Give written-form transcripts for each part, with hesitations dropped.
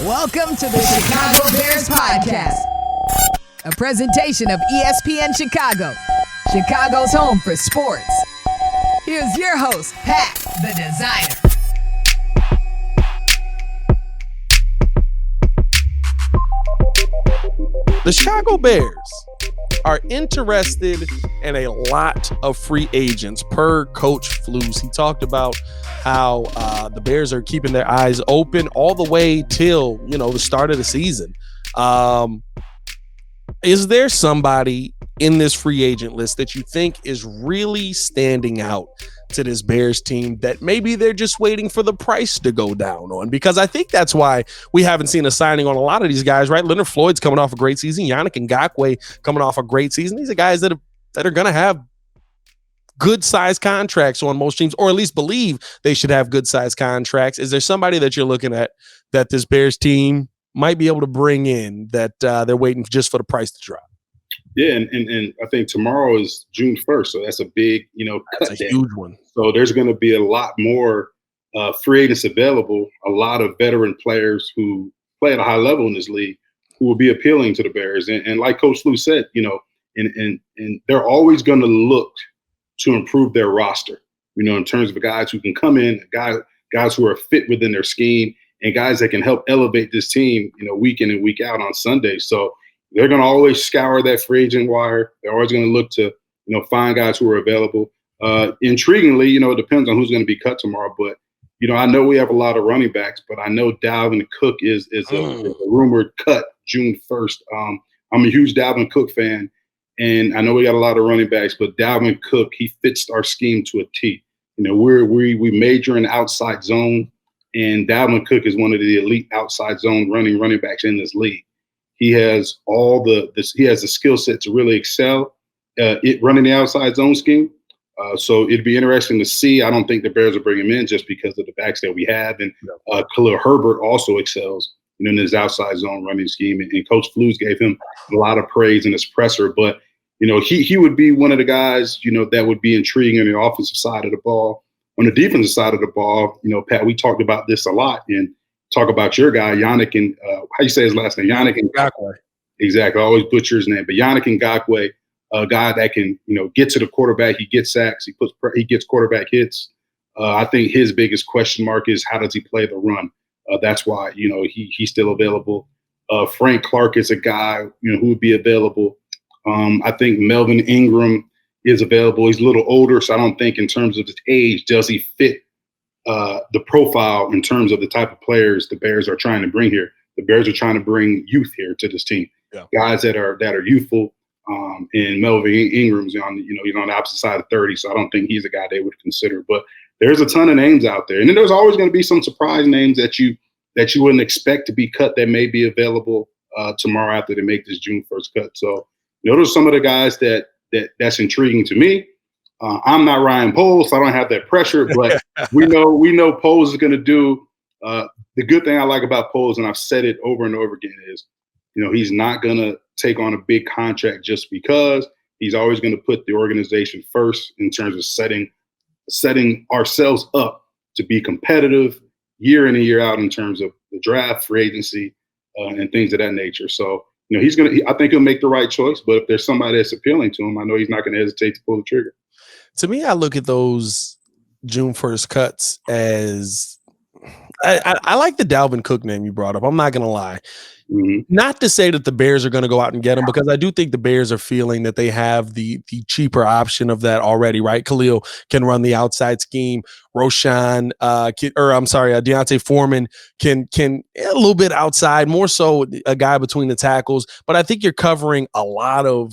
Welcome to the Chicago Bears Podcast, a presentation of ESPN Chicago, Chicago's home for sports. Here's your host, Pat, the designer. The Chicago Bears are interested in a lot of free agents per Coach Flus. He talked about how the Bears are keeping their eyes open all the way till, the start of the season. Is there somebody in this free agent list that you think is really standing out to this Bears team that maybe they're just waiting for the price to go down on? Because I think that's why we haven't seen a signing on a lot of these guys, right? Leonard Floyd's coming off a great season. Yannick Ngakoue coming off a great season. These are guys that are going to have good-sized contracts on most teams, or at least believe they should have good-sized contracts. Is there somebody that you're looking at that this Bears team might be able to bring in that they're waiting just for the price to drop? Yeah, and I think tomorrow is June 1st, so that's a big, that's a huge one. So there's going to be a lot more free agents available, a lot of veteran players who play at a high level in this league who will be appealing to the Bears. And like Coach Lou said, and they're always going to look to improve their roster, in terms of guys who can come in, guys who are fit within their scheme, and guys that can help elevate this team, week in and week out on Sunday. So they're going to always scour that free agent wire. They're always going to look to, find guys who are available. Intriguingly, it depends on who's going to be cut tomorrow. But, I know we have a lot of running backs, but I know Dalvin Cook is a rumored cut June 1st. I'm a huge Dalvin Cook fan, and I know we got a lot of running backs, but Dalvin Cook, he fits our scheme to a T. We major in outside zone, and Dalvin Cook is one of the elite outside zone running backs in this league. He has he has the skill set to really excel running the outside zone scheme. So it'd be interesting to see. I don't think the Bears will bring him in just because of the backs that we have. And Khalil Herbert also excels in his outside zone running scheme. And Coach Flus gave him a lot of praise in his presser. But, he would be one of the guys, that would be intriguing on the offensive side of the ball. On the defensive side of the ball, Pat, we talked about this a lot. And talk about your guy, Yannick, and how you say his last name? Yannick Ngakoue. Exactly. I always butcher his name. But Yannick Ngakoue, a guy that can, get to the quarterback. He gets sacks. He gets quarterback hits. I think his biggest question mark is how does he play the run? That's why, he's still available. Frank Clark is a guy, who would be available. I think Melvin Ingram is available. He's a little older, so I don't think in terms of his age, does he fit the profile in terms of the type of players the Bears are trying to bring here. The Bears are trying to bring youth here to this team. Yeah. Guys that are youthful. And Melvin Ingram's he's on the opposite side of 30, so I don't think he's a guy they would consider. But there's a ton of names out there, and then there's always going to be some surprise names that you wouldn't expect to be cut that may be available tomorrow after they make this June 1st cut. So those are some of the guys that's intriguing to me. I'm not Ryan Poles, so I don't have that pressure, but we know Poles is going to do the good thing I like about Poles, and I've said it over and over again, is he's not going to take on a big contract just because. He's always going to put the organization first in terms of setting ourselves up to be competitive year in and year out in terms of the draft, free agency, and things of that nature. So, I think he'll make the right choice, but if there's somebody that's appealing to him, I know he's not going to hesitate to pull the trigger. To me, I look at those June 1st cuts as I like the Dalvin Cook name you brought up. I'm not going to lie. Mm-hmm. Not to say that the Bears are going to go out and get him, because I do think the Bears are feeling that they have the cheaper option of that already, right? Khalil can run the outside scheme. Deontay Foreman can a little bit outside, more so a guy between the tackles. But I think you're covering a lot of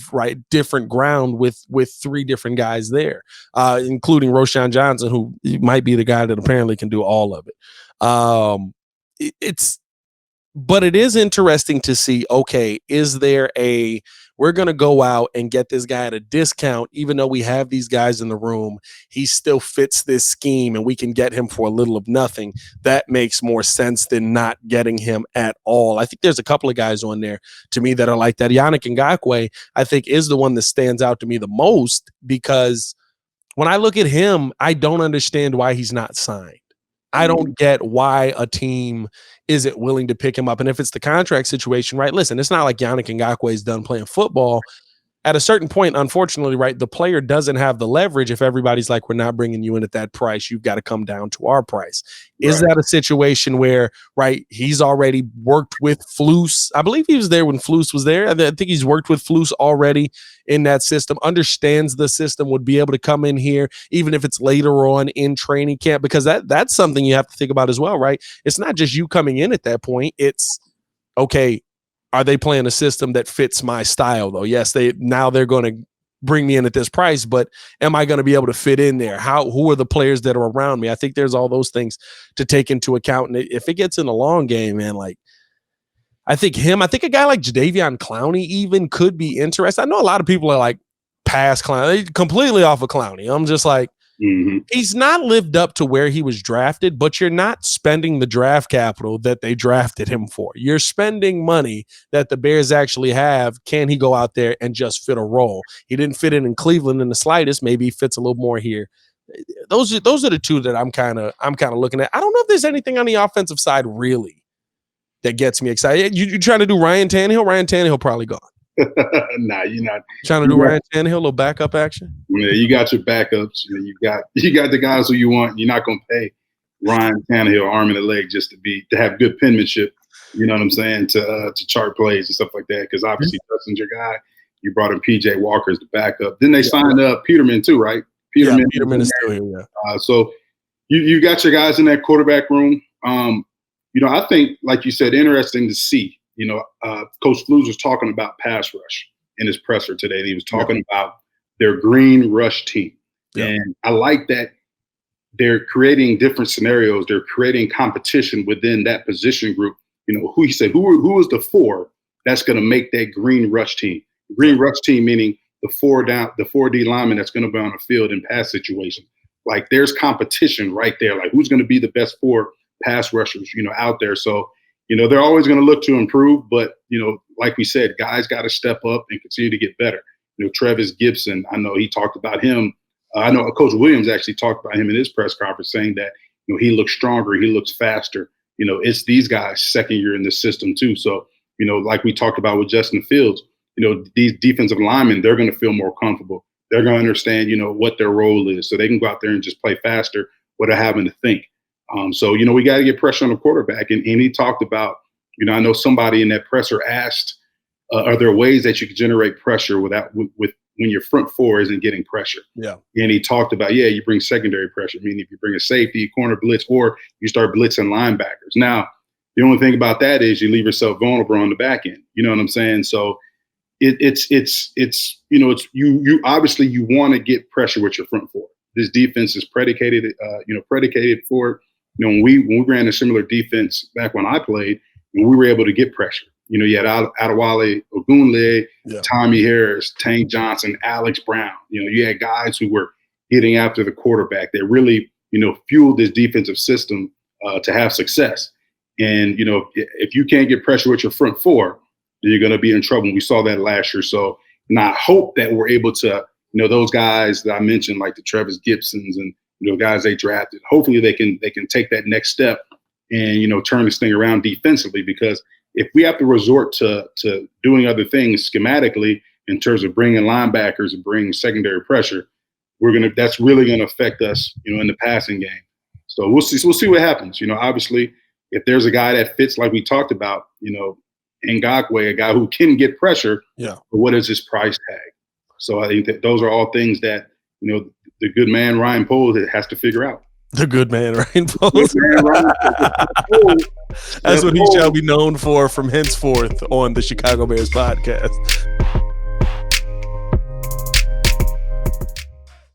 different ground with three different guys there, including Roschon Johnson, who might be the guy that apparently can do all of it. But it is interesting to see, okay, is there we're going to go out and get this guy at a discount, even though we have these guys in the room, he still fits this scheme and we can get him for a little of nothing. That makes more sense than not getting him at all. I think there's a couple of guys on there to me that are like that. Yannick Ngakoue, I think, is the one that stands out to me the most, because when I look at him, I don't understand why he's not signed. I don't get why a team isn't willing to pick him up. And if it's the contract situation, right? Listen, it's not like Yannick Ngakoue is done playing football. At a certain point, unfortunately, right, the player doesn't have the leverage if everybody's like, we're not bringing you in at that price. You've got to come down to our price. Is that a situation where, right, he's already worked with Flus? I believe he was there when Flus was there. I think he's worked with Flus already in that system, understands the system, would be able to come in here, even if it's later on in training camp, because that's something you have to think about as well, right? It's not just you coming in at that point. It's, okay, are they playing a system that fits my style, though? Yes, they're going to bring me in at this price, but am I going to be able to fit in there? Who are the players that are around me? I think there's all those things to take into account. And if it gets in the long game, man, like I think a guy like Jadeveon Clowney even could be interested. I know a lot of people are like past Clowney, completely off of Clowney. I'm just like, he's not lived up to where he was drafted, but you're not spending the draft capital that they drafted him for. You're spending money that the Bears actually have. Can he go out there and just fit a role? He didn't fit in Cleveland in the slightest. Maybe he fits a little more here. Those are the two that I'm kind of looking at. I don't know if there's anything on the offensive side really that gets me excited. You trying to do Ryan Tannehill? Ryan Tannehill probably gone. Nah, you're not trying to do Ryan Tannehill, a little backup action. Yeah, you got your backups. You got the guys who you want. You're not gonna pay Ryan Tannehill arm and a leg just to have good penmanship. You know what I'm saying, to chart plays and stuff like that. Because obviously Justin's your guy. You brought in PJ Walker as the backup. Then they signed up Peterman too, right? Peterman is still here. Yeah. So you got your guys in that quarterback room. I think, like you said, interesting to see. Coach Flus was talking about pass rush in his presser today. He was talking about their green rush team. And I like that they're creating different scenarios. They're creating competition within that position group. Who he said, who is the four that's going to make that green rush team? Green rush team meaning the 4D lineman that's going to be on the field in pass situation. Like there's competition right there. Like who's going to be the best four pass rushers, out there. So, they're always going to look to improve, but, like we said, guys got to step up and continue to get better. Travis Gibson, I know he talked about him. I know Coach Williams actually talked about him in his press conference saying that, he looks stronger, he looks faster. It's these guys' second year in the system too. So, like we talked about with Justin Fields, these defensive linemen, they're going to feel more comfortable. They're going to understand, what their role is so they can go out there and just play faster without having to think. So, we got to get pressure on the quarterback. And he talked about, I know somebody in that presser asked, are there ways that you can generate pressure with when your front four isn't getting pressure? Yeah. And he talked about, you bring secondary pressure, meaning if you bring a safety, corner blitz, or you start blitzing linebackers. Now, the only thing about that is you leave yourself vulnerable on the back end. You know what I'm saying? So it's you obviously you want to get pressure with your front four. This defense is predicated for it. When we ran a similar defense back when I played, we were able to get pressure. You had Adewale Ogunle, Tommy Harris, Tank Johnson, Alex Brown. You had guys who were getting after the quarterback that really, fueled this defensive system to have success. And, if you can't get pressure with your front four, then you're going to be in trouble. We saw that last year. So, and I hope that we're able to, those guys that I mentioned, like the Travis Gibsons and, guys they drafted, hopefully they can take that next step and, turn this thing around defensively, because if we have to resort to doing other things schematically in terms of bringing linebackers and bringing secondary pressure, that's really going to affect us, in the passing game. So we'll see what happens. Obviously, if there's a guy that fits, like we talked about, Ngakoue, a guy who can get pressure, but what is his price tag? So I think that those are all things that, the good man Ryan Poles has to figure out. The good man Ryan Poles. That's what he shall be known for from henceforth on the Chicago Bears podcast.